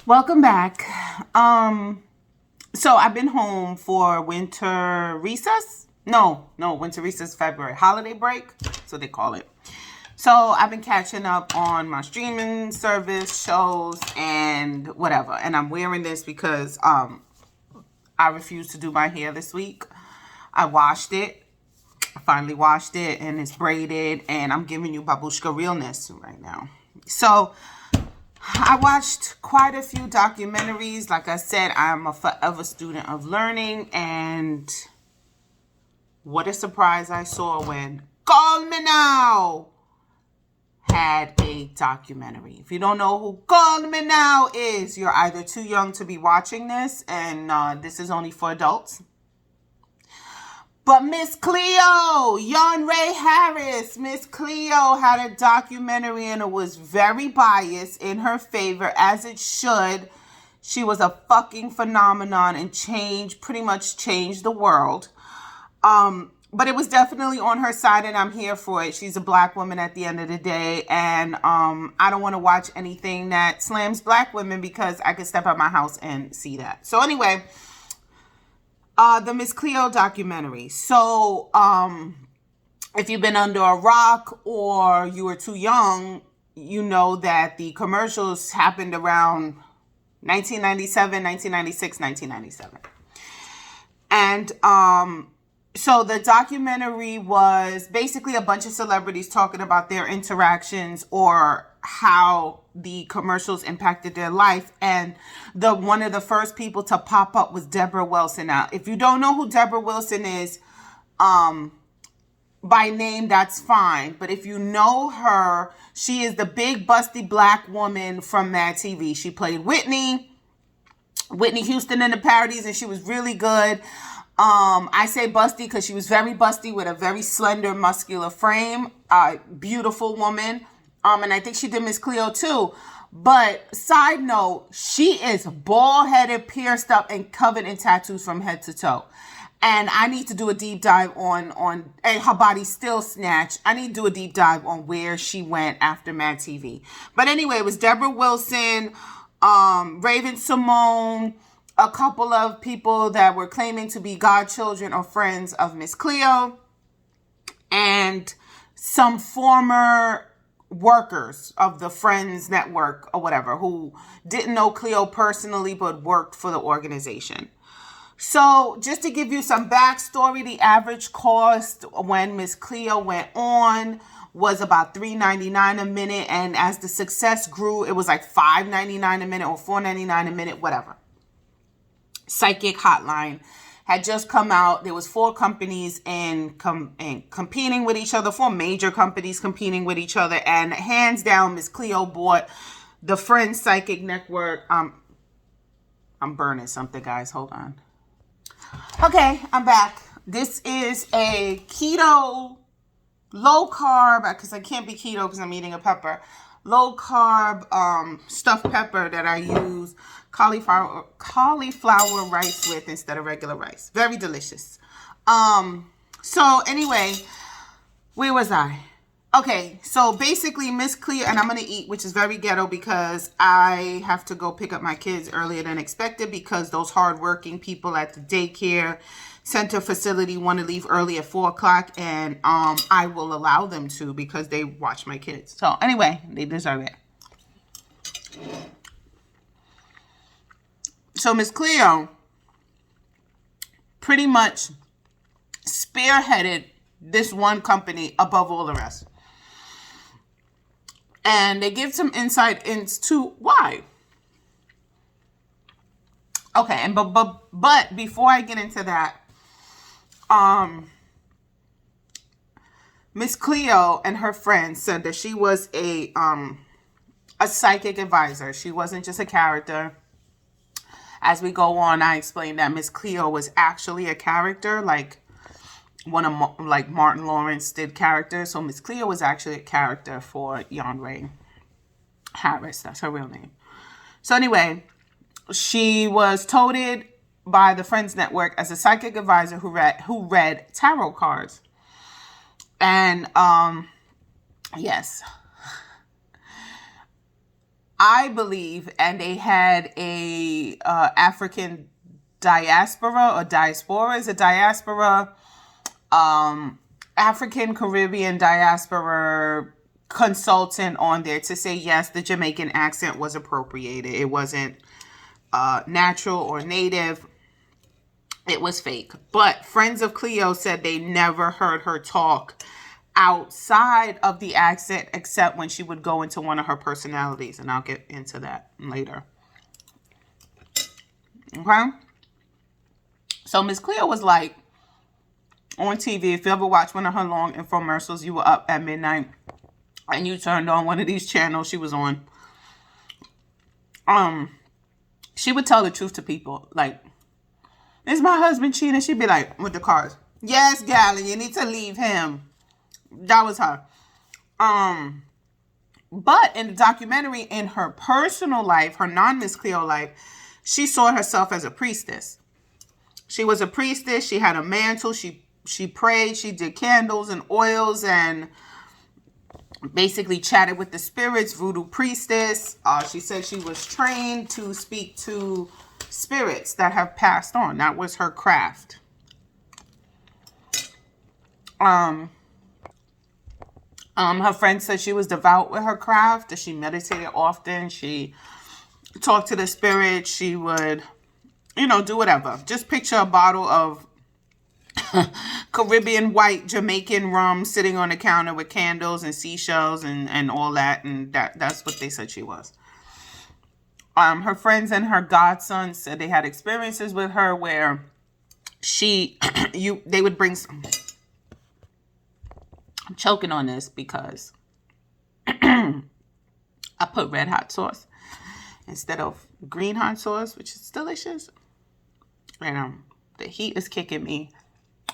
Welcome back. So I've been home for winter recess. No, winter recess, February. Holiday break, that's what they call it. So I've been catching up on my streaming service shows and whatever. And I'm wearing this because I refused to do my hair this week. I washed it. I finally washed it and it's braided, and I'm giving you babushka realness right now. So I watched quite a few documentaries. Like I said, I'm a forever student of learning, and what a surprise I saw when Call Me Now had a documentary. If you don't know who Call Me Now is, you're either too young to be watching this, and this is only for adults. But Miss Cleo, Yon Ray Harris, Miss Cleo had a documentary, and it was very biased in her favor, as it should. She was a fucking phenomenon and pretty much changed the world. But it was definitely on her side, and I'm here for it. She's a black woman at the end of the day, and I don't want to watch anything that slams black women because I could step out my house and see that. So anyway, the Miss Cleo documentary. So, if you've been under a rock or you were too young, you know that the commercials happened around 1997, 1996, 1997. And, so the documentary was basically a bunch of celebrities talking about their interactions or how the commercials impacted their life. And one of the first people to pop up was Deborah Wilson. Now, if you don't know who Deborah Wilson is, by name, that's fine. But if you know her, she is the big busty black woman from Mad TV. She played Whitney Houston in the parodies, and she was really good. I say busty because she was very busty with a very slender, muscular frame. Beautiful woman. And I think she did Miss Cleo too. But side note, she is bald-headed, pierced up, and covered in tattoos from head to toe. And I need to do a deep dive on and her body's still snatched. I need to do a deep dive on where she went after Mad TV. But anyway, it was Deborah Wilson, Raven Simone, a couple of people that were claiming to be godchildren or friends of Miss Cleo, and some former workers of the Friends Network or whatever who didn't know Cleo personally but worked for the organization. So just to give you some backstory, the average cost when Miss Cleo went on was about $3.99 a minute, and as the success grew, it was like $5.99 a minute or $4.99 a minute, whatever. Psychic Hotline had just come out. There was 4 companies competing with each other, 4 major companies competing with each other, and hands down, Miss Cleo bought the Friends Psychic Network. I'm burning something, guys. Hold on. Okay, I'm back. This is a keto, low carb, because I can't be keto because I'm eating a pepper. Low carb stuffed pepper that I use cauliflower rice with instead of regular rice. Very delicious. So anyway, where was I? Okay, so basically Miss Cleo, and I'm going to eat, which is very ghetto because I have to go pick up my kids earlier than expected because those hardworking people at the daycare center facility want to leave early at 4 o'clock, and I will allow them to because they watch my kids. So anyway, they deserve it. So Miss Cleo pretty much spearheaded this one company above all the rest. And they give some insight into why. Okay, and but before I get into that, Miss Cleo and her friends said that she was a psychic advisor. She wasn't just a character. As we go on, I explained that Miss Cleo was actually a character, like like Martin Lawrence did characters. So Miss Cleo was actually a character for Yon Ray Harris. That's her real name. So anyway, she was touted by the Friends Network as a psychic advisor who read tarot cards. And yes, I believe, and they had a African diaspora, or diaspora is a diaspora, African Caribbean diaspora consultant on there to say yes, the Jamaican accent was appropriated. It wasn't natural or native. It was fake. But friends of Cleo said they never heard her talk outside of the accent except when she would go into one of her personalities, and I'll get into that later. Okay? So Miss Cleo was like on TV. If you ever watched one of her long infomercials, you were up at midnight and you turned on one of these channels she was on. She would tell the truth to people. Like, is my husband cheating? She'd be like, with the cars, yes, Gally, you need to leave him. That was her. But in the documentary, in her personal life, her non-Miss Cleo life, she saw herself as a priestess. She was a priestess. She had a mantle. She prayed. She did candles and oils and basically chatted with the spirits, voodoo priestess. She said she was trained to speak to spirits that have passed on. That was her craft. Her friend said she was devout with her craft, that she meditated often. She talked to the spirits. She would, do whatever. Just picture a bottle of Caribbean white Jamaican rum sitting on the counter with candles and seashells and all that. And that's what they said she was. Her friends and her godson said they had experiences with her where they would bring some. I'm choking on this because I put red hot sauce instead of green hot sauce, which is delicious. And the heat is kicking me.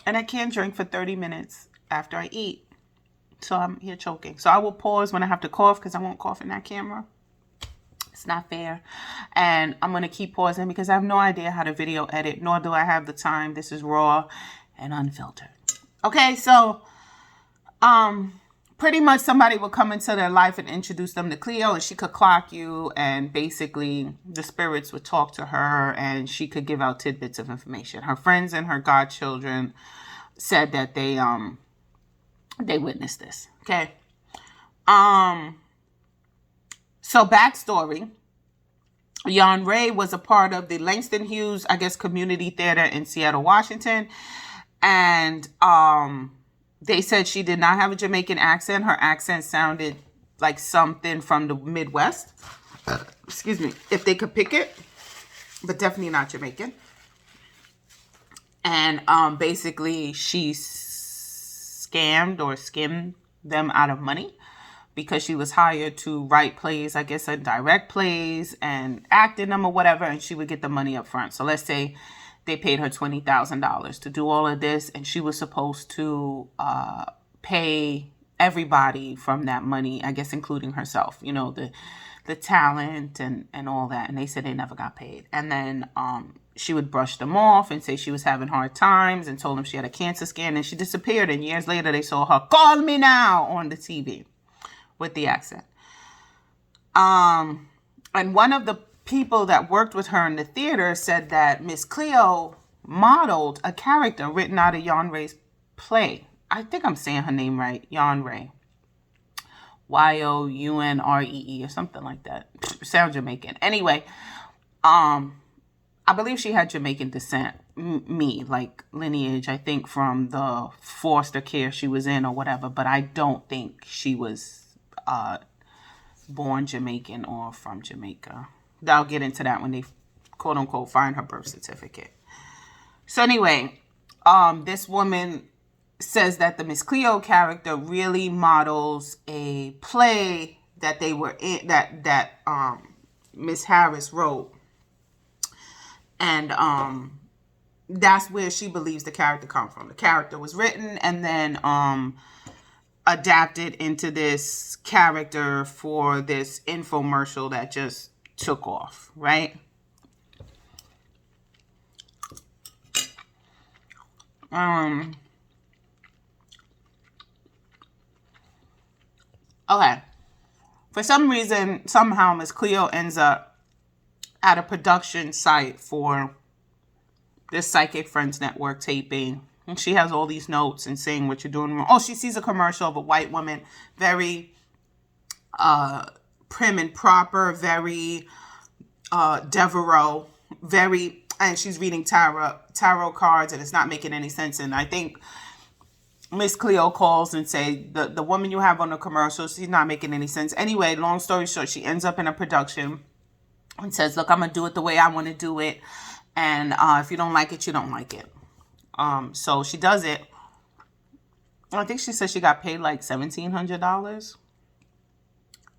And I can't drink for 30 minutes after I eat. So I'm here choking. So I will pause when I have to cough because I won't cough in that camera. It's not fair. And I'm going to keep pausing because I have no idea how to video edit, nor do I have the time. This is raw and unfiltered. Okay, so pretty much somebody would come into their life and introduce them to Cleo, and she could clock you, and basically the spirits would talk to her and she could give out tidbits of information. Her friends and her godchildren said that they witnessed this. Okay. So backstory, Jan Ray was a part of the Langston Hughes, community theater in Seattle, Washington. And they said she did not have a Jamaican accent. Her accent sounded like something from the Midwest. Excuse me, if they could pick it, but definitely not Jamaican. And basically she scammed or skimmed them out of money because she was hired to write plays, and direct plays and act in them or whatever, and she would get the money up front. So let's say they paid her $20,000 to do all of this, and she was supposed to pay everybody from that money, including herself, the talent and all that. And they said they never got paid. And then she would brush them off and say she was having hard times and told them she had a cancer scan, and she disappeared. And years later, they saw her, "Call me now," on the TV with the accent. And one of the people that worked with her in the theater said that Miss Cleo modeled a character written out of Jan Ray's play. I think I'm saying her name right. Jan Ray. Younree or something like that. Sound Jamaican. Anyway, I believe she had Jamaican descent. Like lineage, I think from the foster care she was in or whatever. But I don't think she was born Jamaican or from Jamaica. I'll get into that when they quote unquote find her birth certificate. So anyway, this woman says that the Miss Cleo character really models a play that they were in, that Miss Harris wrote. And that's where she believes the character come from. The character was written and then adapted into this character for this infomercial that just took off, right? Okay. For some reason, somehow, Miss Cleo ends up at a production site for this Psychic Friends Network taping. And she has all these notes and saying what you're doing wrong. Oh, she sees a commercial of a white woman, very prim and proper, very Devereaux, very, and she's reading tarot cards, and it's not making any sense. And I think Miss Cleo calls and say the woman you have on the commercial, she's not making any sense. Anyway, long story short, she ends up in a production and says, look, I'm gonna do it the way I want to do it, and if you don't like it, you don't like it. So she does it. I think she said she got paid like $1,700,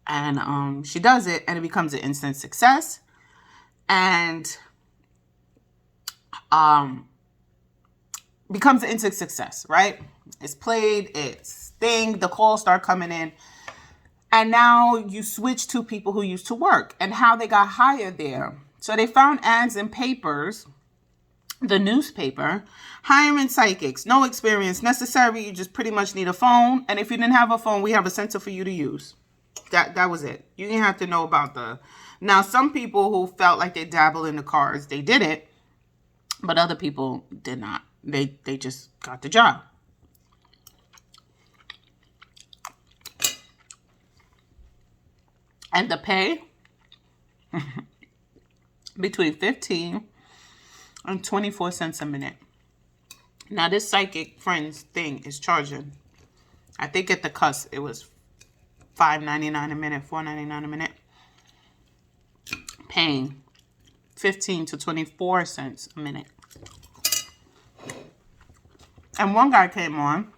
and she does it, and it becomes an instant success. And becomes an instant success, right? It's played, it's thing, the calls start coming in. And now you switch to people who used to work and how they got hired there. So they found ads in papers, the newspaper, hiring psychics, no experience necessary. You just pretty much need a phone. And if you didn't have a phone, we have a sensor for you to use. That was it. You didn't have to know about the... Now, some people who felt like they dabble in the cards, they did it. But other people did not. They just got the job. And the pay, between 15 and 24 cents a minute. Now, this Psychic Friends thing is charging. I think at the cusp, it was $5.99 a minute, $4.99 a minute. Paying 15 to 24 cents a minute. And one guy came on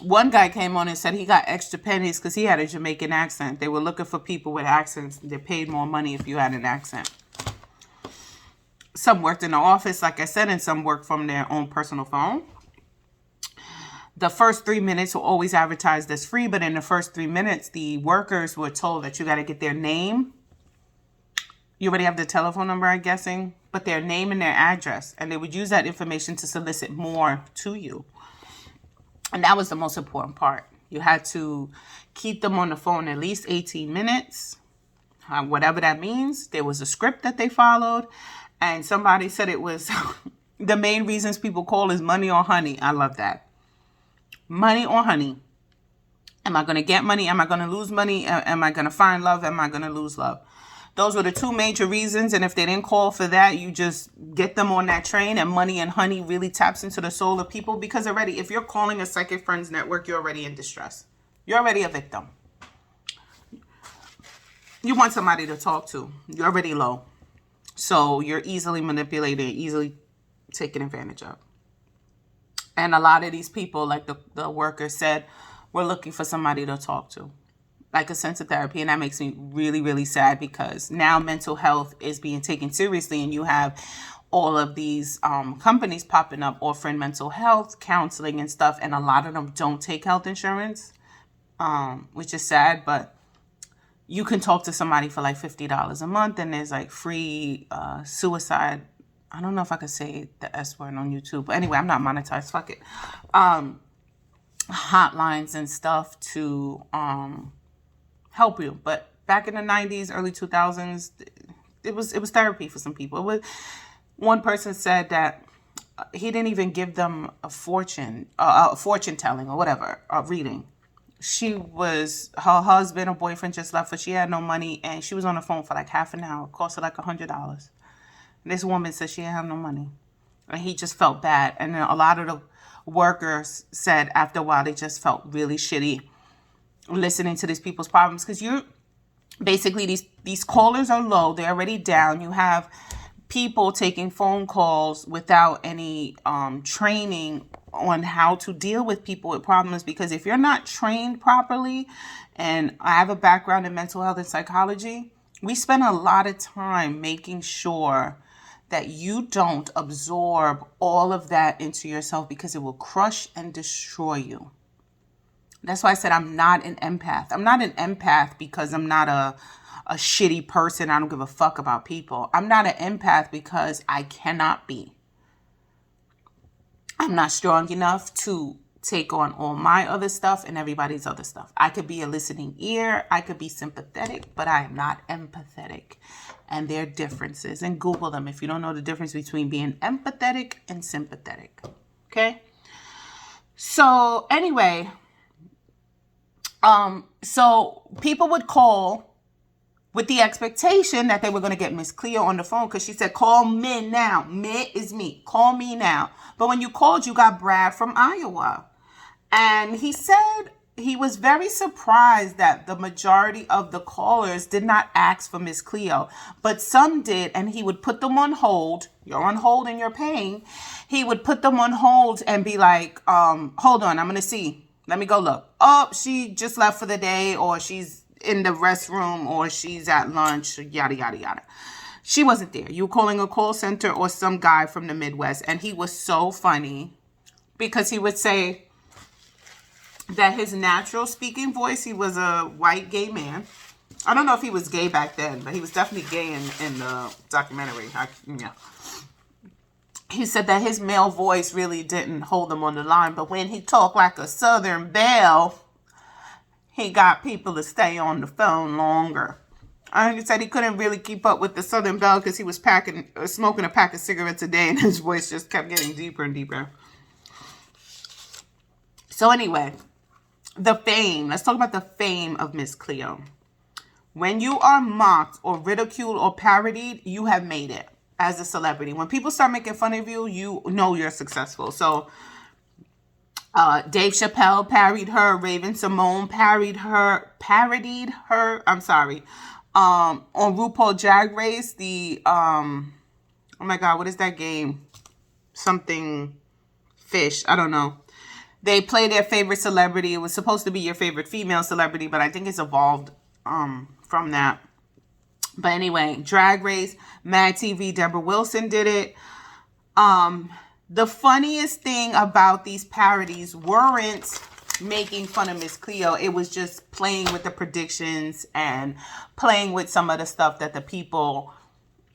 and said he got extra pennies because he had a Jamaican accent. They were looking for people with accents. They paid more money if you had an accent. Some worked in the office, like I said, and some worked from their own personal phone. The first 3 minutes were always advertised as free, but in the first 3 minutes, the workers were told that you got to get their name. You already have the telephone number, I'm guessing, but their name and their address. And they would use that information to solicit more to you. And that was the most important part. You had to keep them on the phone at least 18 minutes, whatever that means. There was a script that they followed. And somebody said it was the main reasons people call is money or honey. I love that. Money or honey. Am I going to get money? Am I going to lose money? Am I going to find love? Am I going to lose love? Those were the two major reasons. And if they didn't call for that, you just get them on that train. And money and honey really taps into the soul of people. Because already, if you're calling a Psychic Friends Network, you're already in distress. You're already a victim. You want somebody to talk to. You're already low. So you're easily manipulated, easily taken advantage of. And a lot of these people, like the worker said, we're looking for somebody to talk to. Like a sense of therapy. And that makes me really, really sad because now mental health is being taken seriously. And you have all of these companies popping up offering mental health counseling and stuff. And a lot of them don't take health insurance, which is sad. But you can talk to somebody for like $50 a month. And there's like free suicide. I don't know if I could say the S word on YouTube. But anyway, I'm not monetized. Fuck it. Hotlines and stuff to help you. But back in the 90s, early 2000s, it was therapy for some people. One person said that he didn't even give them a fortune telling or whatever, a reading. Her husband or boyfriend just left her. She had no money and she was on the phone for like half an hour. It cost her like $100. This woman said she didn't have no money. And he just felt bad. And then a lot of the workers said after a while they just felt really shitty listening to these people's problems. Because you're basically, these callers are low. They're already down. You have people taking phone calls without any training on how to deal with people with problems. Because if you're not trained properly, and I have a background in mental health and psychology, we spend a lot of time making sure that you don't absorb all of that into yourself because it will crush and destroy you. That's why I said I'm not an empath. I'm not an empath because I'm not a shitty person. I don't give a fuck about people. I'm not an empath because I cannot be. I'm not strong enough to take on all my other stuff and everybody's other stuff. I could be a listening ear. I could be sympathetic, but I am not empathetic. And there are differences. And Google them if you don't know the difference between being empathetic and sympathetic. Okay? So anyway, so people would call with the expectation that they were going to get Miss Cleo on the phone because she said, call me now. Me is me. Call me now. But when you called, you got Brad from Iowa. And he said he was very surprised that the majority of the callers did not ask for Miss Cleo, but some did, and he would put them on hold. You're on hold and you're paying. He would put them on hold and be like, hold on, I'm going to see. Let me go look. Oh, she just left for the day, or she's in the restroom, or she's at lunch, yada, yada, yada. She wasn't there. You were calling a call center or some guy from the Midwest. And he was so funny because he would say that his natural speaking voice, he was a white gay man. I don't know if he was gay back then, but he was definitely gay in the documentary. Yeah. He said that his male voice really didn't hold him on the line. But when he talked like a Southern belle, he got people to stay on the phone longer. He said he couldn't really keep up with the Southern belle because he was smoking a pack of cigarettes a day, and his voice just kept getting deeper and deeper. So anyway, the fame. Let's talk about the fame of Miss Cleo. When you are mocked or ridiculed or parodied, you have made it as a celebrity. When people start making fun of you, you know you're successful. So Dave Chappelle parodied her. Raven Simone parodied her. On RuPaul Drag Race, oh my God, what is that game? Something fish. I don't know. They play their favorite celebrity. It was supposed to be your favorite female celebrity, but I think it's evolved from that. But anyway, Drag Race, Mad TV, Deborah Wilson did it. The funniest thing about these parodies weren't making fun of Miss Cleo. It was just playing with the predictions and playing with some of the stuff that the people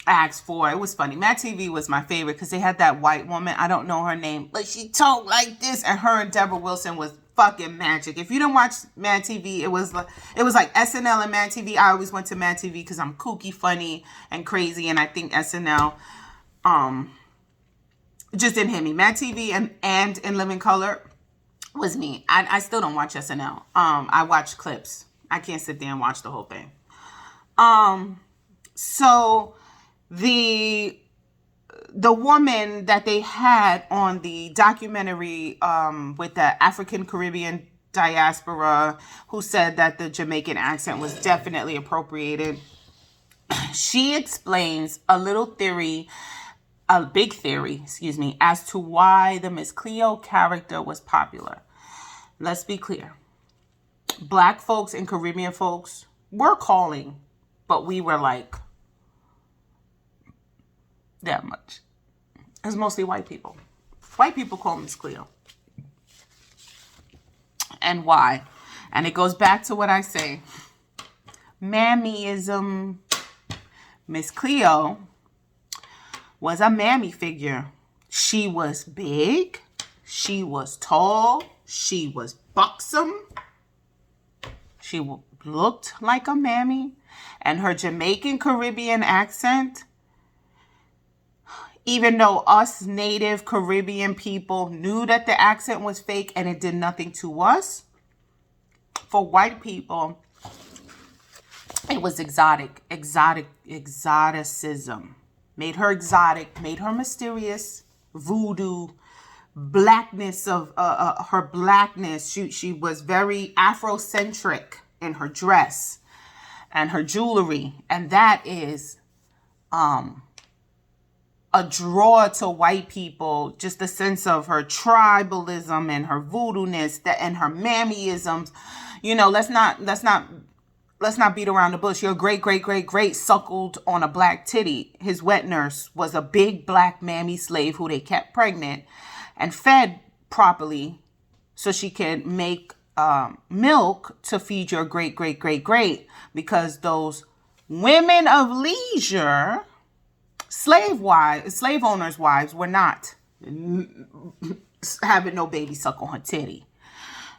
asked for. It was funny. Mad TV was my favorite because they had that white woman. I don't know her name, but she talked like this, and her and Deborah Wilson was fucking magic. If you didn't watch Mad TV, it was like SNL and Mad TV. I always went to Mad TV because I'm kooky, funny, and crazy, and I think SNL just didn't hit me. Mad TV and In Living Color was me. I still don't watch SNL. I watch clips. I can't sit there and watch the whole thing. So the woman that they had on the documentary with the African Caribbean diaspora, who said that the Jamaican accent was definitely appropriated, she explains a big theory, as to why the Miss Cleo character was popular. Let's be clear. Black folks and Caribbean folks were calling, but we were like that much. It's mostly white people. White people call Miss Cleo. And why? And it goes back to what I say. Mammyism. Miss Cleo was a mammy figure. She was big. She was tall. She was buxom. She looked like a mammy. And her Jamaican Caribbean accent, even though us native Caribbean people knew that the accent was fake and it did nothing to us, for white people, it was exoticism. Made her exotic, made her mysterious, voodoo, blackness of her blackness. She was very Afrocentric in her dress and her jewelry. And that is a draw to white people, just the sense of her tribalism and her voodoo-ness and her mammyisms. You know, let's not beat around the bush. Your great suckled on a black titty. His wet nurse was a big black mammy slave who they kept pregnant and fed properly so she could make milk to feed your great, because those women of leisure, slave owners' wives, were not having no baby suck on her titty.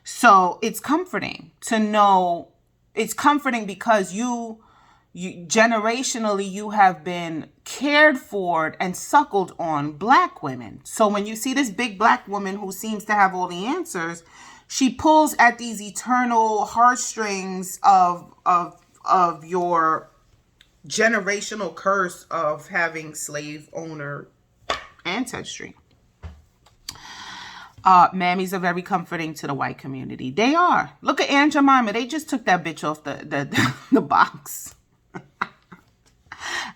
So it's comforting to know. It's comforting because you generationally you have been cared for and suckled on black women. So when you see this big black woman who seems to have all the answers, she pulls at these eternal heartstrings of your generational curse of having slave owner ancestry. Mammies are very comforting to the white community. They are. Look at Aunt Jemima. They just took that bitch off the box.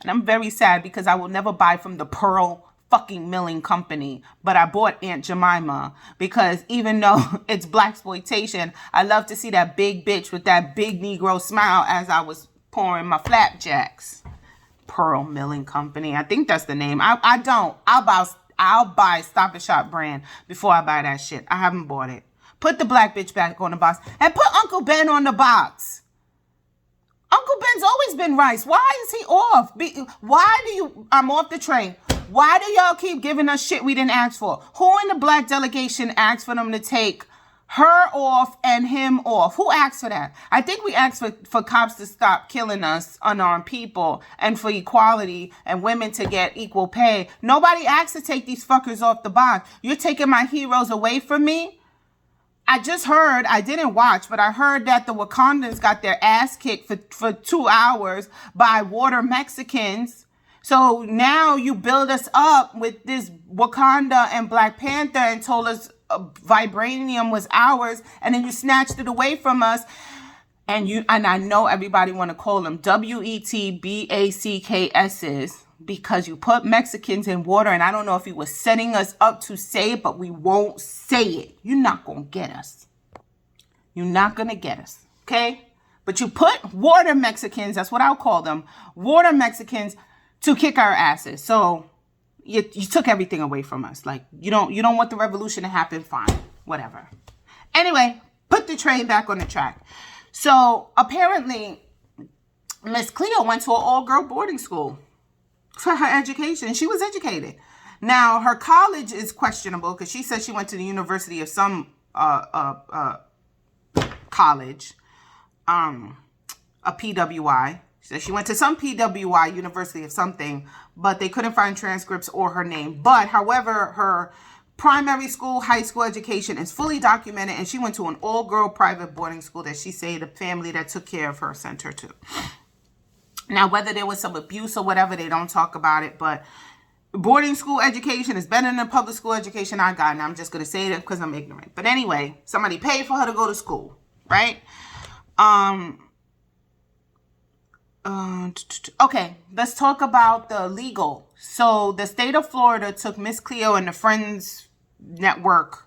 And I'm very sad because I will never buy from the Pearl fucking Milling Company. But I bought Aunt Jemima because even though it's blaxploitation, I love to see that big bitch with that big Negro smile as I was pouring my flapjacks. Pearl Milling Company. I think that's the name. I don't. I'll buy Stop and Shop brand before I buy that shit. I haven't bought it. Put the black bitch back on the box. And put Uncle Ben on the box. Uncle Ben's always been rice. Why is he off? I'm off the train. Why do y'all keep giving us shit we didn't ask for? Who in the black delegation asked for them to take her off and him off? Who asked for that? I think we asked for cops to stop killing us, unarmed people, and for equality and women to get equal pay. Nobody asked to take these fuckers off the box. You're taking my heroes away from me? I just heard, I didn't watch, but I heard that the Wakandans got their ass kicked for 2 hours by water Mexicans. So now you build us up with this Wakanda and Black Panther and told us vibranium was ours, and then you snatched it away from us. And I know everybody want to call them WETBACKSs because you put Mexicans in water, and I don't know if you were setting us up to say it, but we won't say it. You're not going to get us. You're not going to get us, okay? But you put water Mexicans, that's what I'll call them, water Mexicans to kick our asses. So you took everything away from us. Like, you don't want the revolution to happen, fine, whatever. Anyway, put the train back on the track. So apparently, Miss Cleo went to an all-girl boarding school for her education. She was educated. Now, her college is questionable because she said she went to the University of some college, a PWI. So she went to some PWI, University of something, but they couldn't find transcripts or her name. But, however, her primary school, high school education is fully documented, and she went to an all-girl private boarding school that she said the family that took care of her sent her to. Now, whether there was some abuse or whatever, they don't talk about it, but boarding school education is better than the public school education I got, and I'm just going to say that because I'm ignorant. But anyway, somebody paid for her to go to school, right? Okay, let's talk about the legal. So the state of Florida took Miss Cleo and the Friends Network,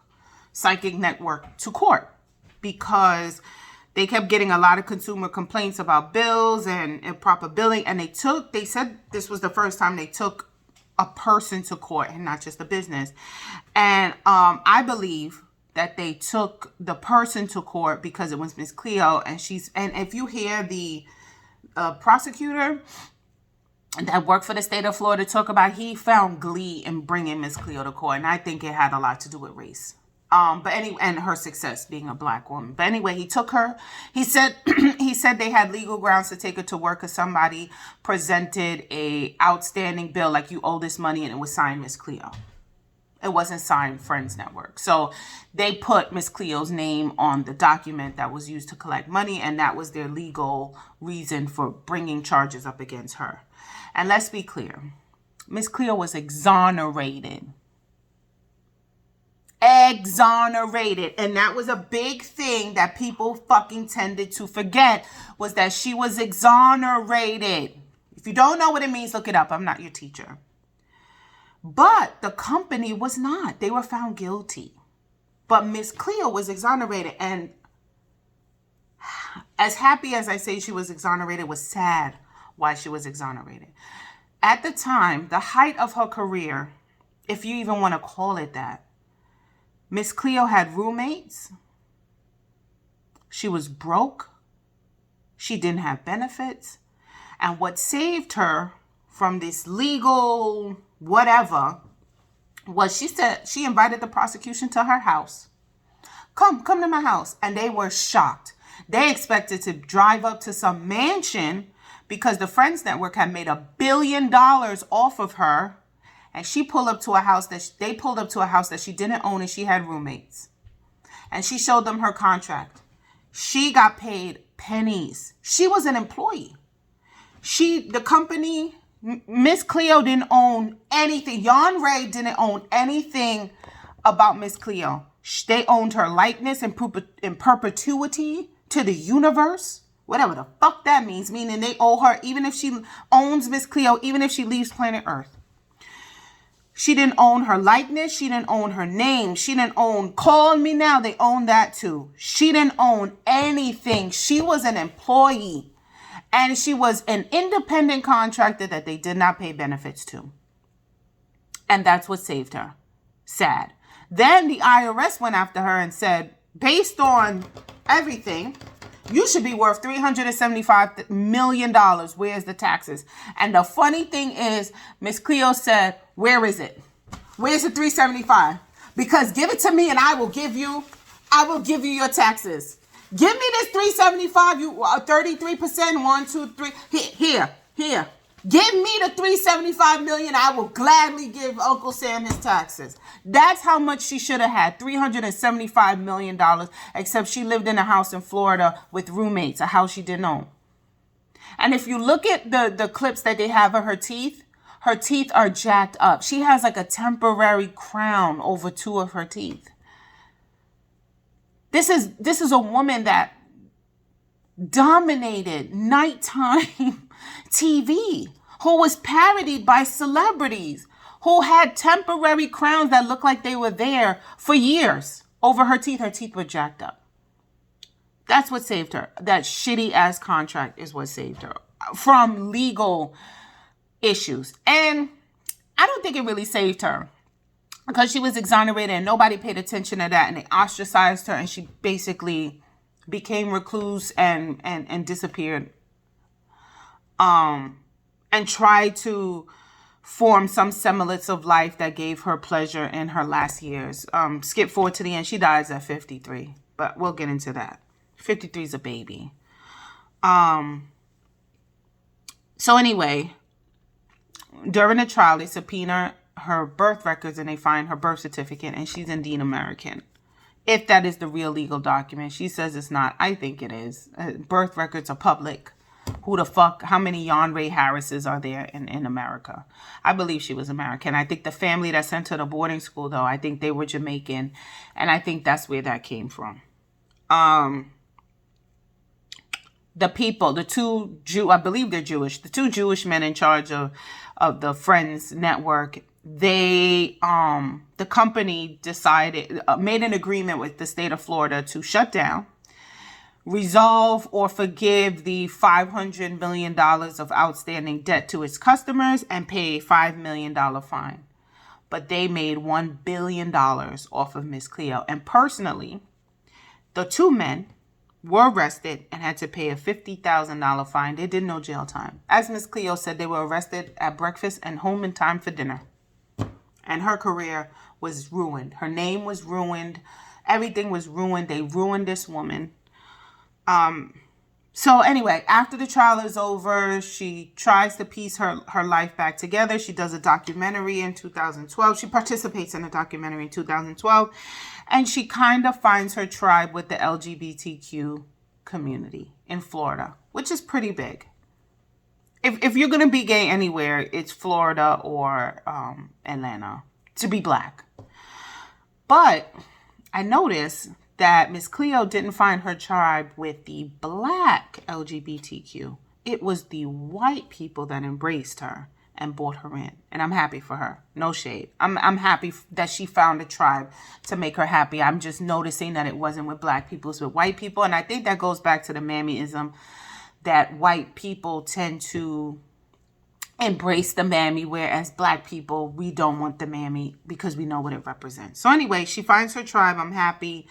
psychic network, to court because they kept getting a lot of consumer complaints about bills and improper billing. And they said this was the first time they took a person to court and not just a business. And I believe that they took the person to court because it was Miss Cleo, and if you hear the prosecutor that worked for the state of Florida talk about, he found glee in bringing Miss Cleo to court, and I think it had a lot to do with race. But anyway, and her success being a black woman. But anyway, he took her. He said they had legal grounds to take her to work because somebody presented a outstanding bill, like you owe this money, and it was signed Miss Cleo. It wasn't signed Friends Network. So they put Miss Cleo's name on the document that was used to collect money, and that was their legal reason for bringing charges up against her. And let's be clear, Miss Cleo was exonerated. Exonerated. And that was a big thing that people fucking tended to forget, was that she was exonerated. If you don't know what it means, look it up. I'm not your teacher. But the company was not. They were found guilty. But Miss Cleo was exonerated. And as happy as I say she was exonerated, was sad why she was exonerated. At the time, the height of her career, if you even want to call it that, Miss Cleo had roommates. She was broke. She didn't have benefits. And what saved her from this legal whatever was she said she invited the prosecution to her house. Come to my house. And they were shocked. They expected to drive up to some mansion because the Friends Network had made $1 billion off of her. And they pulled up to a house that she didn't own, and she had roommates. And she showed them her contract. She got paid pennies. She was an employee. The company, Miss Cleo didn't own anything. Jan Ray didn't own anything about Miss Cleo. They owned her likeness in perpetuity to the universe. Whatever the fuck that means. Meaning they owe her, even if she owns Miss Cleo, even if she leaves planet Earth. She didn't own her likeness. She didn't own her name. She didn't own Call Me Now. They owned that too. She didn't own anything. She was an employee. And she was an independent contractor that they did not pay benefits to. And that's what saved her. Sad. Then the IRS went after her and said, based on everything, you should be worth $375 million. Where's the taxes? And the funny thing is, Miss Cleo said, where is it? Where's the 375? Because give it to me and I will give you your taxes. Give me this 375, you 33%, 1, 2, 3. Here. Give me the 375 million. I will gladly give Uncle Sam his taxes. That's how much she should have had, $375 million, except she lived in a house in Florida with roommates, a house she didn't own. And if you look at the clips that they have of her teeth are jacked up. She has like a temporary crown over 2 of her teeth. This is a woman that dominated nighttime TV, who was parodied by celebrities, who had temporary crowns that looked like they were there for years over her teeth. Her teeth were jacked up. That's what saved her. That shitty ass contract is what saved her from legal issues. And I don't think it really saved her, because she was exonerated and nobody paid attention to that, and they ostracized her, and she basically became recluse and disappeared. And tried to form some semblance of life that gave her pleasure in her last years. Skip forward to the end. She dies at 53, but we'll get into that. 53 is a baby. So anyway, during the trial, they subpoena her birth records and they find her birth certificate, and she's indeed American. If that is the real legal document. She says it's not. I think it is. Birth records are public. Who the fuck, how many Jan Ray Harrises are there in America? I believe she was American. I think the family that sent her to boarding school, though, I think they were Jamaican. And I think that's where that came from. The people, I believe they're Jewish. The 2 Jewish men in charge of the Friends Network, the company made an agreement with the state of Florida to shut down, resolve or forgive the $500 million of outstanding debt to its customers, and pay a $5 million fine. But they made $1 billion off of Miss Cleo. And personally, the 2 men were arrested and had to pay a $50,000 fine. They did no jail time. As Miss Cleo said, they were arrested at breakfast and home in time for dinner. And her career was ruined. Her name was ruined. Everything was ruined. They ruined this woman. So anyway, after the trial is over, she tries to piece her life back together. She does a documentary in 2012. She participates in a documentary in 2012. And she kind of finds her tribe with the LGBTQ community in Florida, which is pretty big. If you're going to be gay anywhere, it's Florida or Atlanta to be black. But I noticed that Miss Cleo didn't find her tribe with the black LGBTQ. It was the white people that embraced her and brought her in. And I'm happy for her. No shade. I'm happy that she found a tribe to make her happy. I'm just noticing that it wasn't with black people, it's with white people. And I think that goes back to the mammyism, that white people tend to embrace the mammy, whereas black people, we don't want the mammy because we know what it represents. So anyway, she finds her tribe. I'm happy.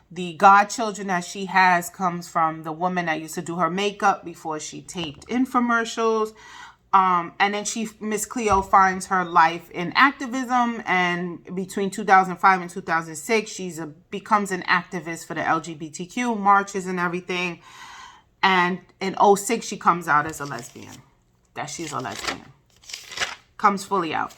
The godchildren that she has comes from the woman that used to do her makeup before she taped infomercials. And then Miss Cleo finds her life in activism, and between 2005 and 2006, becomes an activist for the LGBTQ marches and everything. And in 2006, she comes out as a lesbian, that she's a lesbian. Comes fully out.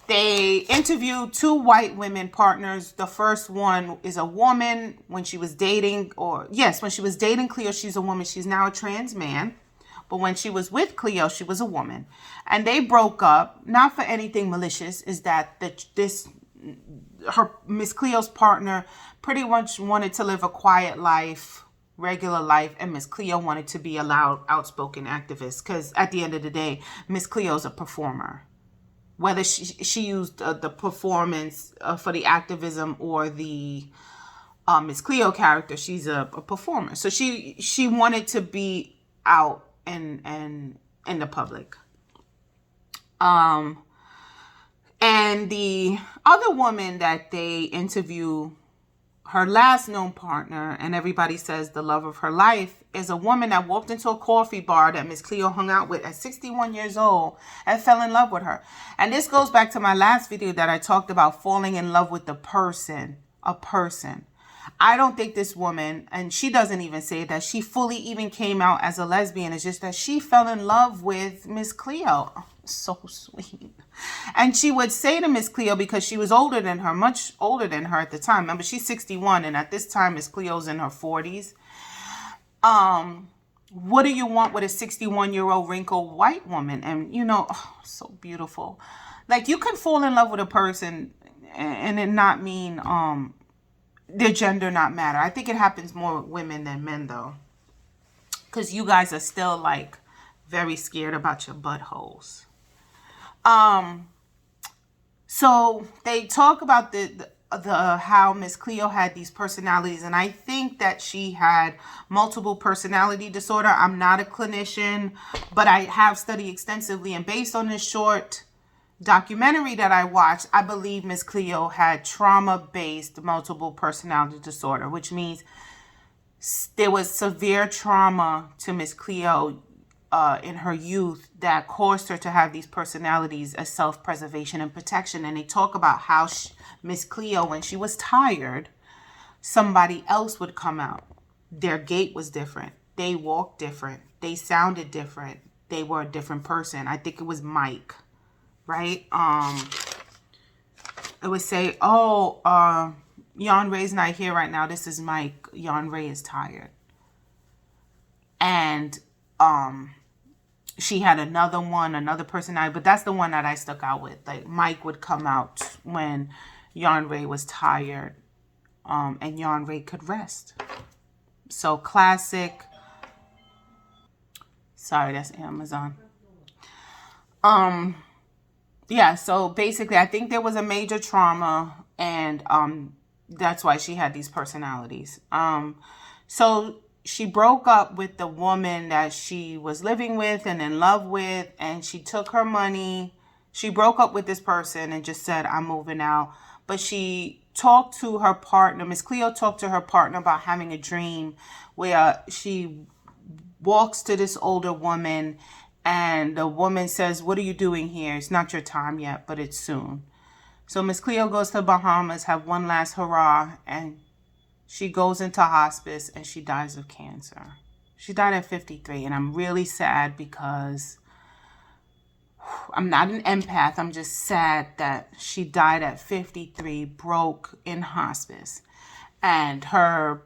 They interviewed 2 white women partners. The first one is a woman when she was dating Cleo, she's a woman. She's now a trans man. But when she was with Cleo, she was a woman. And they broke up, not for anything malicious, is that Miss Cleo's partner pretty much wanted to live a quiet life, regular life, and Miss Cleo wanted to be a loud, outspoken activist. Because at the end of the day, Miss Cleo's a performer. Whether she used the performance for the activism or the Miss Cleo character, she's a performer. So she wanted to be out and in the public. And the other woman that they interview, her last known partner, and everybody says the love of her life, is a woman that walked into a coffee bar that Miss Cleo hung out with at 61 years old and fell in love with her. And this goes back to my last video that I talked about falling in love with a person. I don't think this woman, and she doesn't even say that she fully even came out as a lesbian. It's just that she fell in love with Miss Cleo. So sweet. And she would say to Miss Cleo, because she was older than her, much older than her at the time. Remember, she's 61, and at this time, Miss Cleo's in her 40s. What do you want with a 61-year-old wrinkled white woman? And, so beautiful. Like, you can fall in love with a person and it not mean their gender not matter. I think it happens more with women than men, though. Because you guys are still, like, very scared about your buttholes. So they talk about the how Miss Cleo had these personalities, and I think that she had multiple personality disorder. I'm not a clinician, but I have studied extensively, and based on this short documentary that I watched, I believe Miss Cleo had trauma-based multiple personality disorder, which means there was severe trauma to Miss Cleo in her youth that caused her to have these personalities as self-preservation and protection. And they talk about how Miss Cleo, when she was tired, somebody else would come out. Their gait was different. They walked different. They sounded different. They were a different person. I think it was Mike, right? It would say, Jan Ray's not here right now. This is Mike. Jan Ray is tired. And she had another personality, but that's the one that I stuck out with. Like, Mike would come out when Jan Ray was tired, and Jan Ray could rest. So classic. Sorry, that's Amazon. Yeah, so basically I think there was a major trauma, and that's why she had these personalities. So she broke up with the woman that she was living with and in love with, and she took her money. She broke up with this person and just said, I'm moving out. But she talked to her partner. Miss Cleo talked to her partner about having a dream where she walks to this older woman, and the woman says, what are you doing here? It's not your time yet, but it's soon. So Miss Cleo goes to the Bahamas, have one last hurrah, and she goes into hospice and she dies of cancer. She died at 53, and I'm really sad because I'm not an empath. I'm just sad that she died at 53, broke in hospice. And her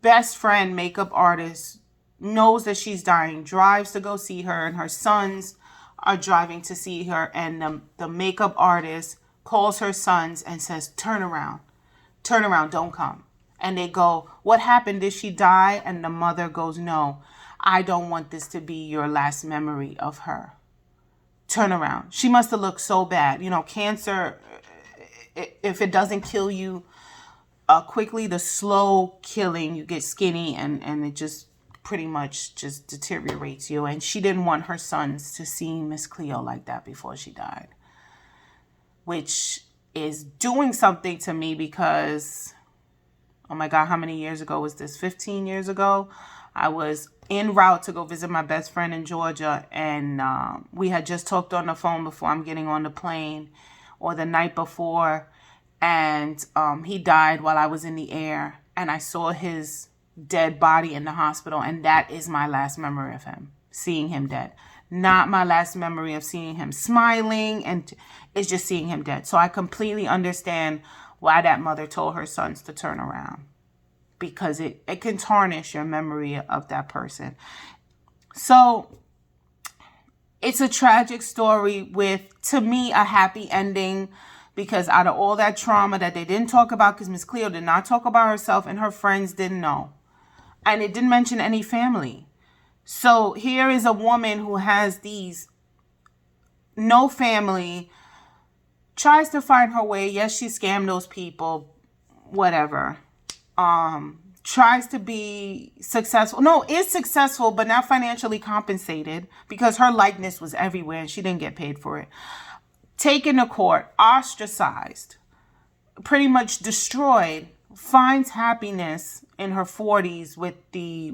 best friend, makeup artist, knows that she's dying, drives to go see her, and her sons are driving to see her. And the makeup artist calls her sons and says, turn around, don't come. And they go, what happened? Did she die? And the mother goes, no, I don't want this to be your last memory of her. Turn around. She must have looked so bad. Cancer, if it doesn't kill you quickly, the slow killing, you get skinny and it just pretty much just deteriorates you. And she didn't want her sons to see Miss Cleo like that before she died, which is doing something to me because, oh my God, how many years ago was this? 15 years ago, I was en route to go visit my best friend in Georgia, and we had just talked on the phone before I'm getting on the plane, or the night before, and he died while I was in the air, and I saw his dead body in the hospital, and that is my last memory of him, seeing him dead. Not my last memory of seeing him smiling, and it's just seeing him dead. So I completely understand why that mother told her sons to turn around, because it can tarnish your memory of that person. So it's a tragic story with, to me, a happy ending, because out of all that trauma that they didn't talk about, because Miss Cleo did not talk about herself and her friends didn't know. And it didn't mention any family. So here is a woman who has no family, tries to find her way. Yes, she scammed those people, whatever. Tries to be successful. No, is successful, but not financially compensated, because her likeness was everywhere and she didn't get paid for it. Taken to court, ostracized, pretty much destroyed, finds happiness in her 40s with the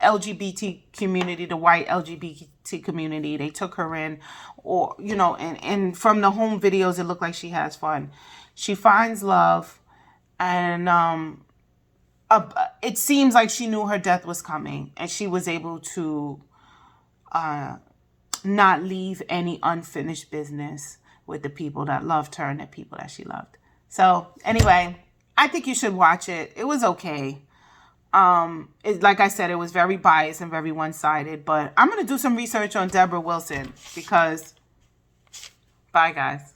LGBT community, the white LGBT community. They took her in, or, and from the home videos, it looked like she has fun. She finds love, and it seems like she knew her death was coming, and she was able to not leave any unfinished business with the people that loved her and the people that she loved. So anyway, I think you should watch it. It was okay. Like I said, it was very biased and very one-sided, but I'm going to do some research on Deborah Wilson, because bye guys.